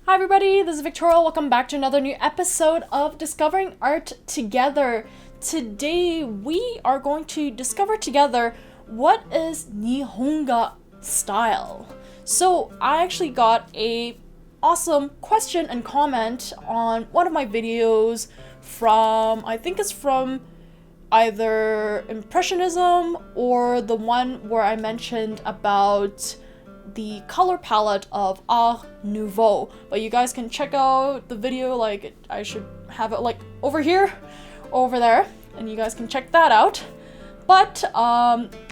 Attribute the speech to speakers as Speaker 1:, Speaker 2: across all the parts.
Speaker 1: Hi everybody, this is Victoria. Welcome back to another new episode of Discovering Art Together. Today we are going to discover together what is Nihonga Style. So I actually got a awesome question and comment on one of my videos from, I think it's from either Impressionism or the one where I mentioned about the color palette of Art Nouveau, but you guys can check out the video, I should have it over here, over there, and you guys can check that out. But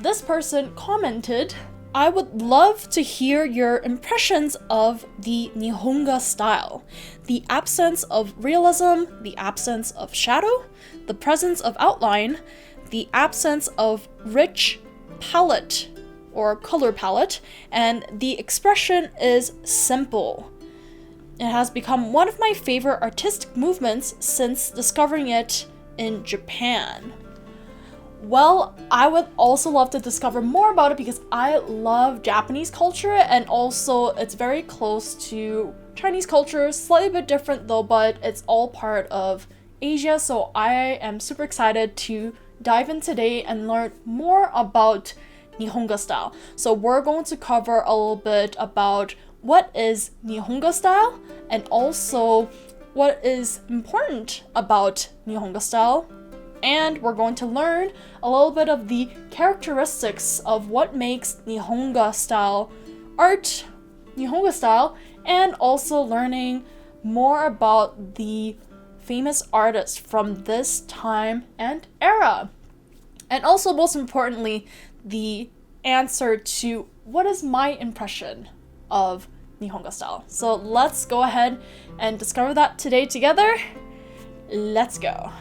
Speaker 1: this person commented, I would love to hear your impressions of the Nihonga style. The absence of realism, the absence of shadow, the presence of outline, the absence of rich palette or color palette, and the expression is simple. It has become one of my favorite artistic movements since discovering it in Japan. Well, I would also love to discover more about it because I love Japanese culture, and also it's very close to Chinese culture, slightly bit different though, but it's all part of Asia, so I am super excited to dive in today and learn more about Nihonga style. So we're going to cover a little bit about what is Nihonga style and also what is important about Nihonga style. And we're going to learn a little bit of the characteristics of what makes Nihonga style art, Nihonga style, and also learning more about the famous artists from this time and era. And also, most importantly, the answer to what is my impression of Nihonga style. So let's go ahead and discover that today together. Let's go.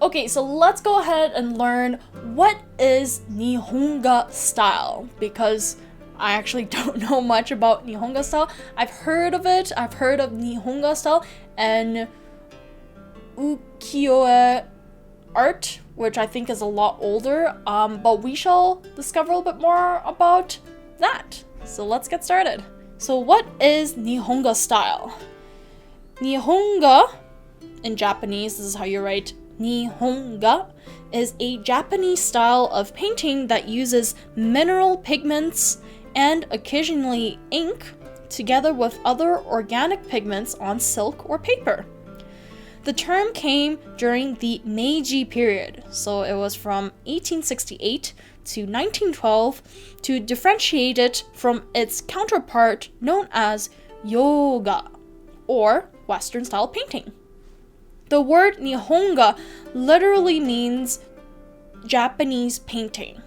Speaker 1: Okay, so let's go ahead and learn what is Nihonga style, because I actually don't know much about Nihonga style. I've heard of it, I've heard of Nihonga style and ukiyo-e art, which I think is a lot older, but we shall discover a little bit more about that. So let's get started. So what is Nihonga style? Nihonga, in Japanese, this is how you write Nihonga, is a Japanese style of painting that uses mineral pigments and occasionally ink together with other organic pigments on silk or paper. The term came during the Meiji period, so it was from 1868 to 1912, to differentiate it from its counterpart known as Yoga, or Western style painting. The word Nihonga literally means Japanese painting,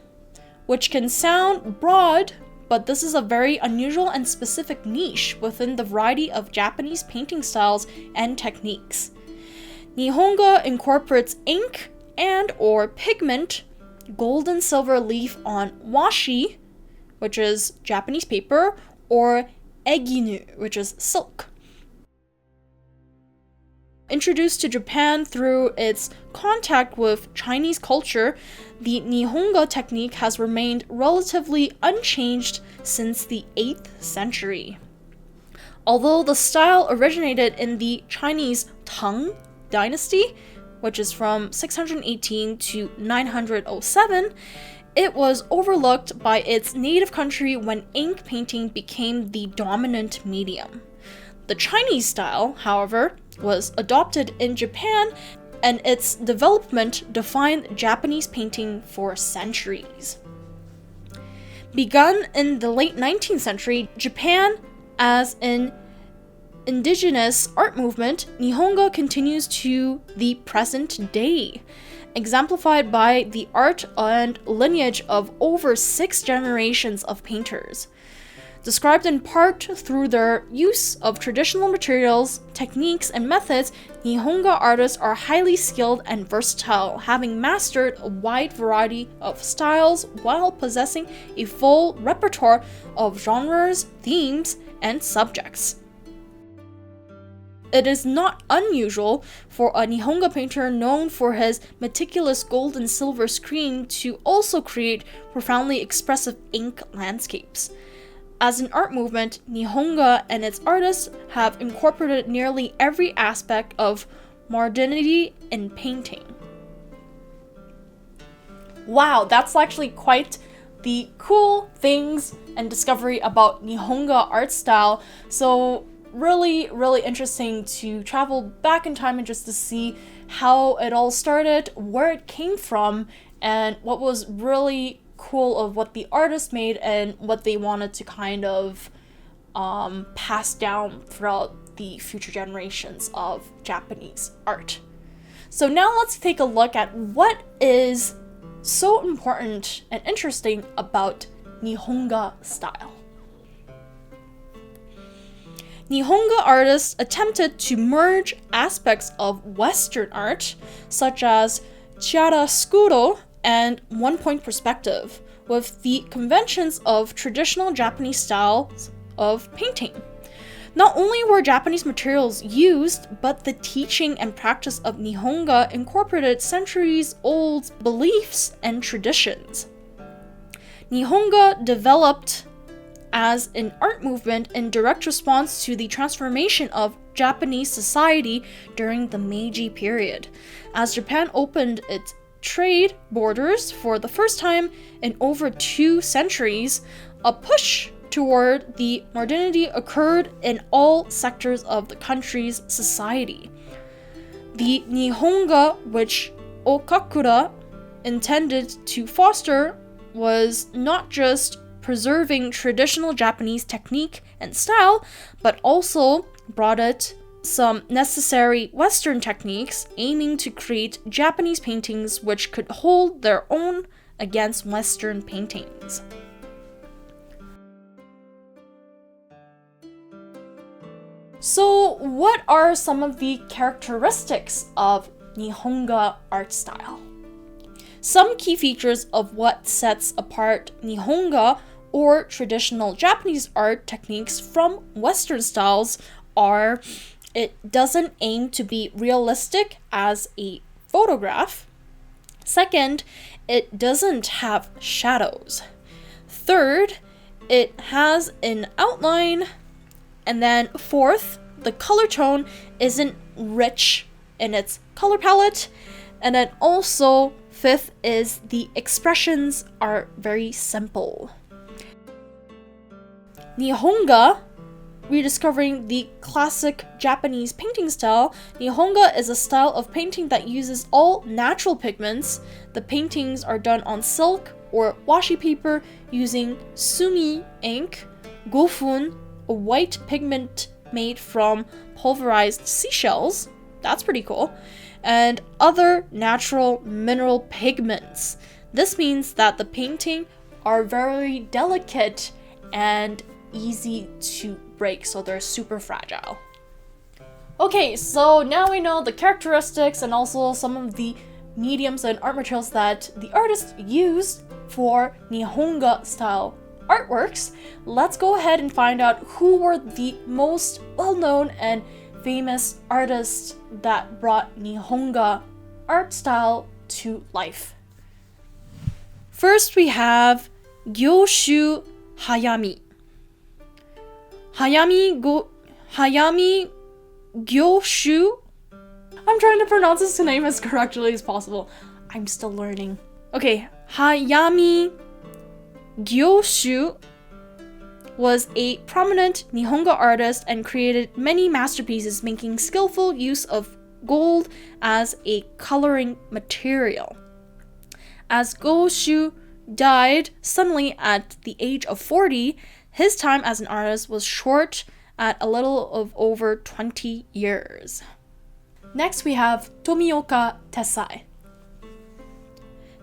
Speaker 1: which can sound broad, but this is a very unusual and specific niche within the variety of Japanese painting styles and techniques. Nihonga incorporates ink and or pigment, gold and silver leaf on washi, which is Japanese paper, or eginu, which is silk. Introduced to Japan through its contact with Chinese culture, the Nihonga technique has remained relatively unchanged since the 8th century. Although the style originated in the Chinese Tang dynasty, which is from 618 to 907, it was overlooked by its native country when ink painting became the dominant medium. The Chinese style, however, was adopted in Japan, and its development defined Japanese painting for centuries. Begun in the late 19th century, Japan as an indigenous art movement, Nihonga continues to the present day, exemplified by the art and lineage of over 6 generations of painters. Described in part through their use of traditional materials, techniques, and methods, Nihonga artists are highly skilled and versatile, having mastered a wide variety of styles while possessing a full repertoire of genres, themes, and subjects. It is not unusual for a Nihonga painter known for his meticulous gold and silver screen to also create profoundly expressive ink landscapes. As an art movement, Nihonga and its artists have incorporated nearly every aspect of modernity in painting. Wow, that's actually quite the cool things and discovery about Nihonga art style. So really, really interesting to travel back in time and just to see how it all started, where it came from, and what was really cool of what the artist made and what they wanted to kind of pass down throughout the future generations of Japanese art. So now let's take a look at what is so important and interesting about Nihonga style. Nihonga artists attempted to merge aspects of Western art, such as chiaroscuro and one-point perspective, with the conventions of traditional Japanese styles of painting. Not only were Japanese materials used, but the teaching and practice of Nihonga incorporated centuries-old beliefs and traditions. Nihonga developed as an art movement in direct response to the transformation of Japanese society during the Meiji period, as Japan opened its trade borders for the first time in over 2 centuries. A push toward the modernity occurred in all sectors of the country's society. The Nihonga, which Okakura intended to foster, was not just preserving traditional Japanese technique and style, but also brought it some necessary Western techniques, aiming to create Japanese paintings which could hold their own against Western paintings. So, what are some of the characteristics of Nihonga art style? Some key features of what sets apart Nihonga or traditional Japanese art techniques from Western styles are: it doesn't aim to be realistic as a photograph. Second, it doesn't have shadows. Third, it has an outline. And then fourth, the color tone isn't rich in its color palette. And then also fifth is the expressions are very simple. Nihonga, rediscovering the classic Japanese painting style. Nihonga is a style of painting that uses all natural pigments. The paintings are done on silk or washi paper using sumi ink, gofun, a white pigment made from pulverized seashells. That's pretty cool. And other natural mineral pigments. This means that the painting are very delicate and easy to break, so they're super fragile. Okay, so now we know the characteristics and also some of the mediums and art materials that the artist used for Nihonga style artworks. Let's go ahead and find out who were the most well-known and famous artists that brought Nihonga art style to life. First, we have Gyoshu Hayami. Hayami Gyoshu. I'm trying to pronounce his name as correctly as possible. I'm still learning. Okay, Hayami Gyoshu was a prominent Nihonga artist and created many masterpieces, making skillful use of gold as a coloring material. As Gyoshu died suddenly at the age of 40, his time as an artist was short at a little of over 20 years. Next, we have Tomioka Tessai.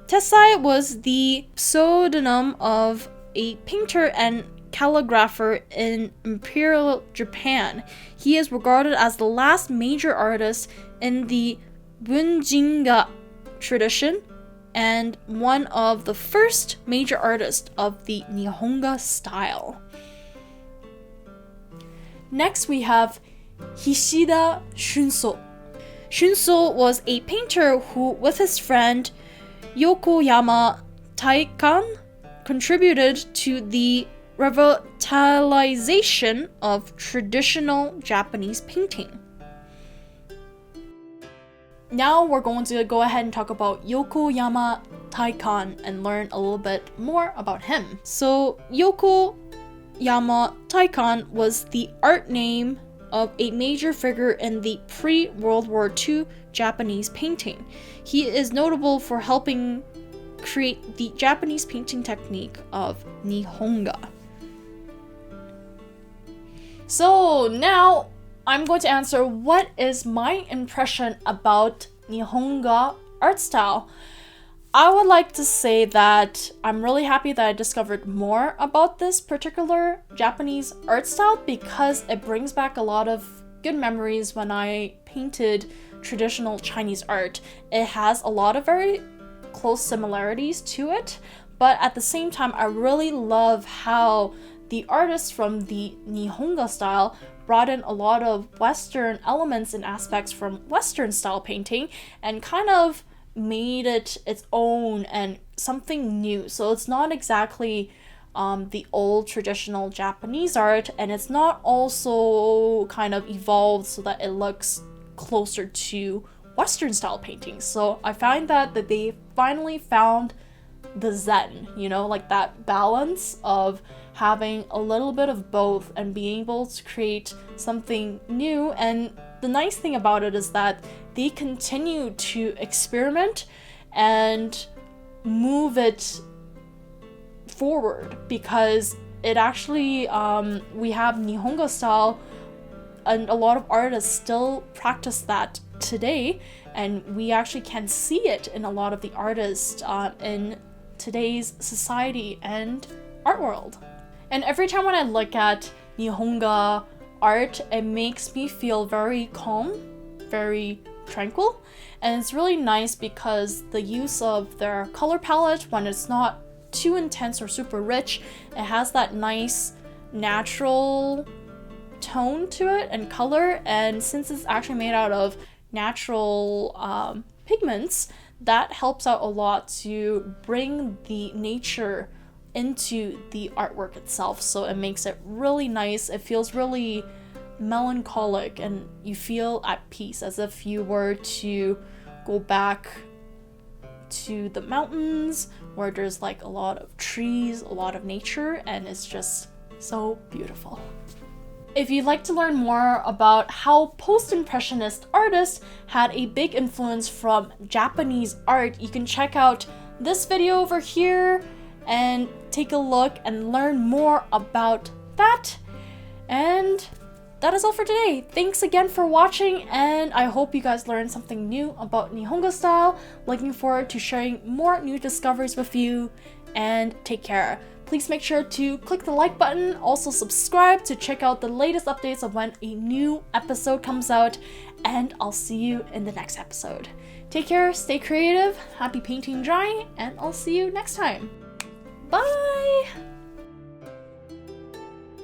Speaker 1: Tessai was the pseudonym of a painter and calligrapher in Imperial Japan. He is regarded as the last major artist in the Bunjinga tradition and one of the first major artists of the Nihonga style. Next we have Hishida Shunso. Shunso was a painter who, with his friend Yokoyama Taikan, contributed to the revitalization of traditional Japanese painting. Now we're going to go ahead and talk about Yokoyama Taikan and learn a little bit more about him. So Yokoyama Taikan was the art name of a major figure in the pre-World War II Japanese painting. He is notable for helping create the Japanese painting technique of Nihonga. So now I'm going to answer what is my impression about Nihonga art style. I would like to say that I'm really happy that I discovered more about this particular Japanese art style because it brings back a lot of good memories when I painted traditional Chinese art. It has a lot of very close similarities to it, but at the same time I really love how the artists from the Nihonga style brought in a lot of Western elements and aspects from Western style painting and kind of made it its own and something new. So it's not exactly the old traditional Japanese art, and it's not also kind of evolved so that it looks closer to Western style paintings. So I find that they finally found the zen, like that balance of having a little bit of both and being able to create something new. And the nice thing about it is that they continue to experiment and move it forward because it actually, we have Nihonga style and a lot of artists still practice that today, and we actually can see it in a lot of the artists in today's society and art world. And every time when I look at Nihonga art, it makes me feel very calm, very tranquil, and it's really nice because the use of their color palette, when it's not too intense or super rich, it has that nice natural tone to it and color, and since it's actually made out of natural pigments, that helps out a lot to bring the nature into the artwork itself. So it makes it really nice. It feels really melancholic and you feel at peace, as if you were to go back to the mountains where there's like a lot of trees, a lot of nature, and it's just so beautiful. If you'd like to learn more about how post-impressionist artists had a big influence from Japanese art, you can check out this video over here and take a look and learn more about that. And that is all for today. Thanks again for watching, and I hope you guys learned something new about Nihonga style. Looking forward to sharing more new discoveries with you, and take care. Please make sure to click the like button, also subscribe to check out the latest updates of when a new episode comes out, and I'll see you in the next episode. Take care, stay creative, happy painting and drawing, and I'll see you next time. Bye!